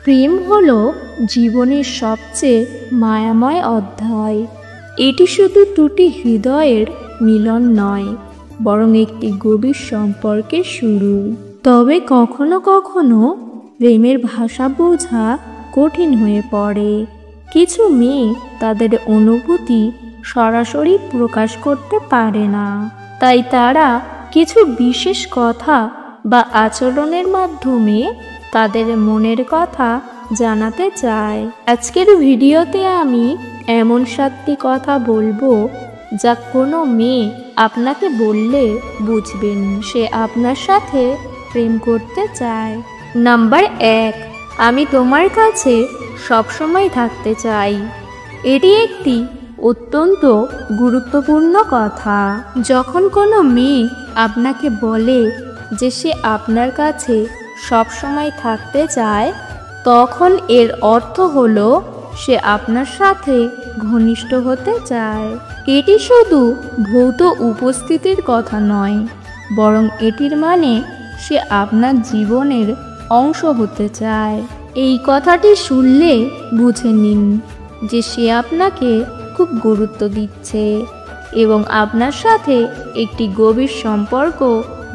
প্রেম হলো জীবনের সবচেয়ে মায়াময় অধ্যায়। এটি শুধু দুটি হৃদয়ের মিলন নয়, বরং একটি গভীর সম্পর্কের শুরু। তবে কখনো কখনো প্রেমের ভাষা বোঝা কঠিন হয়ে পড়ে। কিছু মেয়ে তাদের অনুভূতি সরাসরি প্রকাশ করতে পারে না, তাই তারা কিছু বিশেষ কথা বা আচরণের মাধ্যমে তাদের মনের কথা জানাতে চায়। আজকের ভিডিওতে আমি এমন 7টি কথা বলবো যা কোনো মেয়ে আপনাকে বললে বুঝবেন সে আপনার সাথে প্রেম করতে চায়। নাম্বার 1, আমি তোমার কাছে সবসময় থাকতে চাই। এটি একটি অত্যন্ত গুরুত্বপূর্ণ কথা। যখন কোনো মেয়ে আপনাকে বলে যে সে আপনার কাছে সবসময় থাকতে চায়, তখন এর অর্থ হলো সে আপনার সাথে ঘনিষ্ঠ হতে চায়। এটি শুধু ভৌত উপস্থিতির কথা নয়, বরং এটির মানে সে আপনার জীবনের অংশ হতে চায়। এই কথাটি শুনলে বুঝে নিন যে সে আপনাকে খুব গুরুত্ব দিচ্ছে এবং আপনার সাথে একটি গভীর সম্পর্ক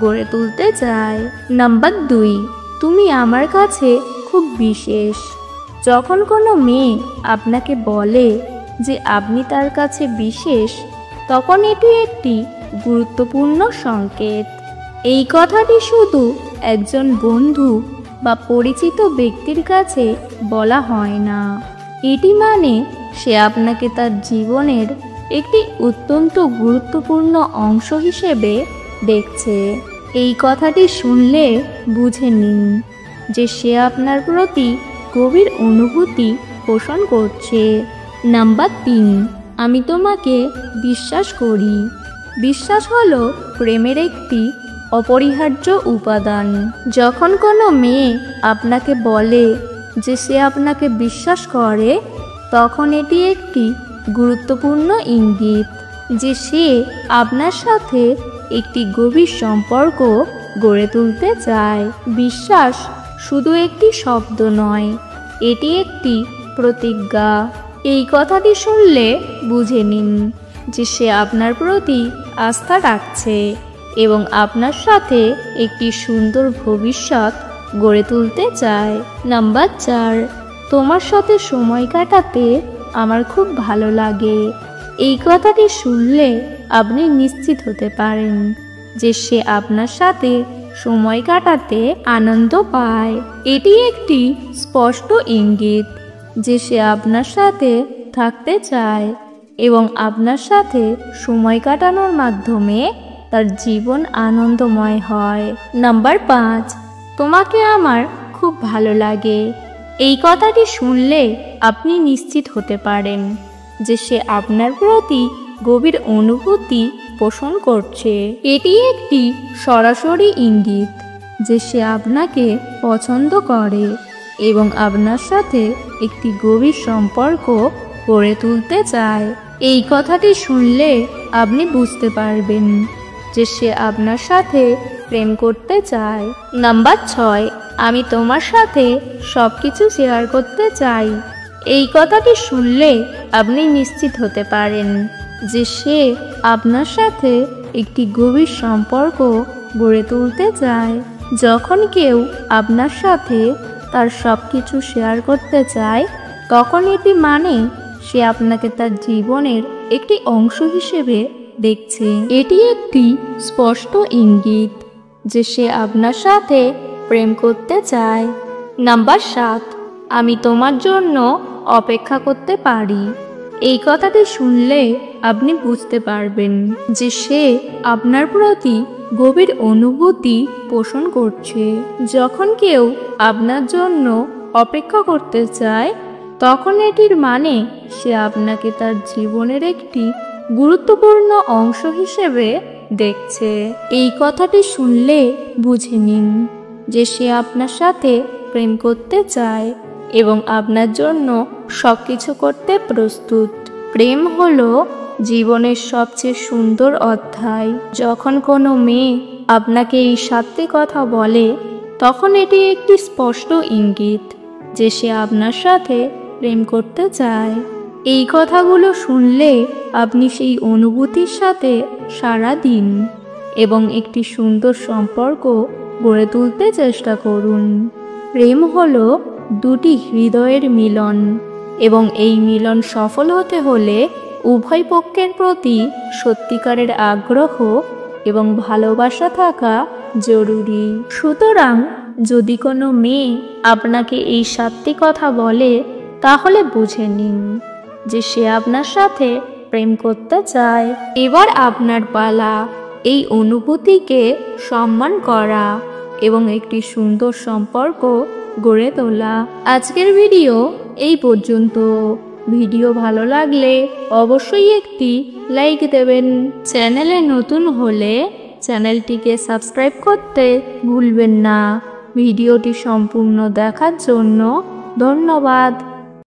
গড়ে তুলতে চায়। নাম্বার 2, তুমি আমার কাছে খুব বিশেষ। যখন কোনো মেয়ে আপনাকে বলে যে আপনি তার কাছে বিশেষ, তখন এটি একটি গুরুত্বপূর্ণ সংকেত। এই কথাটি শুধু একজন বন্ধু বা পরিচিত ব্যক্তির কাছে বলা হয় না। এটি মানে সে আপনাকে তার জীবনের একটি অত্যন্ত গুরুত্বপূর্ণ অংশ হিসেবে দেখছে। এই কথাটি শুনলে বুঝে নিন যে সে আপনার প্রতি গভীর অনুভূতি পোষণ করছে। নাম্বার 3, আমি তোমাকে বিশ্বাস করি। বিশ্বাস হলো প্রেমের একটি অপরিহার্য উপাদান। যখন কোনো মেয়ে আপনাকে বলে যে সে আপনাকে বিশ্বাস করে, তখন এটি একটি গুরুত্বপূর্ণ ইঙ্গিত যে সে আপনার সাথে একটি গভীর সম্পর্ক গড়ে তুলতে চায়। বিশ্বাস শুধু একটি শব্দ নয়, এটি একটি প্রতিজ্ঞা। এই কথাটি শুনলে বুঝে নিন যে সে আপনার প্রতি আস্থা রাখছে এবং আপনার সাথে একটি সুন্দর ভবিষ্যৎ গড়ে তুলতে চায়। নাম্বার 4, তোমার সাথে সময় কাটাতে আমার খুব ভালো লাগে। এই কথাটি শুনলে আপনি নিশ্চিত হতে পারেন যে সে আপনার সাথে সময় কাটাতে আনন্দ পায়। এটি একটি স্পষ্ট ইঙ্গিত যে সে আপনার সাথে থাকতে চায় এবং আপনার সাথে সময় কাটানোর মাধ্যমে তার জীবন আনন্দময় হয়। নাম্বার 5, তোমাকে আমার খুব ভালো লাগে। এই কথাটি শুনলে আপনি নিশ্চিত হতে পারেন যে সে আপনার প্রতি গভীর অনুভূতি পোষণ করছে। এটি একটি সরাসরি ইঙ্গিত যে সে আপনাকে পছন্দ করে এবং আপনার সাথে একটি গভীর সম্পর্ক গড়ে তুলতে চায়। এই কথাটি শুনলে আপনি বুঝতে পারবেন যে সে আপনার সাথে প্রেম করতে চায়। নাম্বার 6, আমি তোমার সাথে সব কিছু শেয়ার করতে চাই। এই কথাটি শুনলে আপনি নিশ্চিত হতে পারেন যে সে আপনার সাথে একটি গভীর সম্পর্ক গড়ে তুলতে চায়। যখন কেউ আপনার সাথে তার সব কিছু শেয়ার করতে চায়, তখন এটি মানে সে আপনাকে তার জীবনের একটি অংশ হিসেবে দেখছে। এটি একটি স্পষ্ট ইঙ্গিত যে সে আপনার সাথে প্রেম করতে চায়। নাম্বার 7, আমি তোমার জন্য অপেক্ষা করতে পারি। এই কথাটি শুনলে আপনি বুঝতে পারবেন যে সে আপনার প্রতি গভীর অনুভূতি পোষণ করছে। যখন কেউ আপনার জন্য অপেক্ষা করতে চায়, তখন এটির মানে সে আপনাকে তার জীবনের একটি গুরুত্বপূর্ণ অংশ হিসেবে দেখছে। এই কথাটি শুনলে বুঝে নিন যে সে আপনার সাথে প্রেম করতে চায় এবং আপনার জন্য সবকিছু করতে প্রস্তুত। প্রেম হলো জীবনের সবচেয়ে সুন্দর অধ্যায়। যখন কোনো মেয়ে আপনাকে এই 7টি কথা বলে, তখন এটি একটি স্পষ্ট ইঙ্গিত যে সে আপনার সাথে প্রেম করতে চায়। এই কথাগুলো শুনলে আপনি সেই অনুভূতির সাথে সাড়া দিন এবং একটি সুন্দর সম্পর্ক গড়ে তুলতে চেষ্টা করুন। প্রেম হলো দুটি হৃদয়ের মিলন এবং এই মিলন সফল হতে হলে উভয় পক্ষের প্রতি সত্যিকারের আগ্রহ এবং ভালোবাসা থাকা জরুরি। সুতরাং যদি কোনো মেয়ে আপনাকে এই 7টি কথা বলে, তাহলে বুঝে নিন যে সে আপনার সাথে প্রেম করতে চায়। এবার আপনার পালা এই অনুভূতিকে সম্মান করা এবং একটি সুন্দর সম্পর্ক গড়ে তোলা। আজকের ভিডিও এই পর্যন্ত। ভিডিও ভালো লাগলে অবশ্যই একটি লাইক দেবেন। চ্যানেলে নতুন হলে চ্যানেলটিকে সাবস্ক্রাইব করতে ভুলবেন না। ভিডিওটি সম্পূর্ণ দেখার জন্য ধন্যবাদ।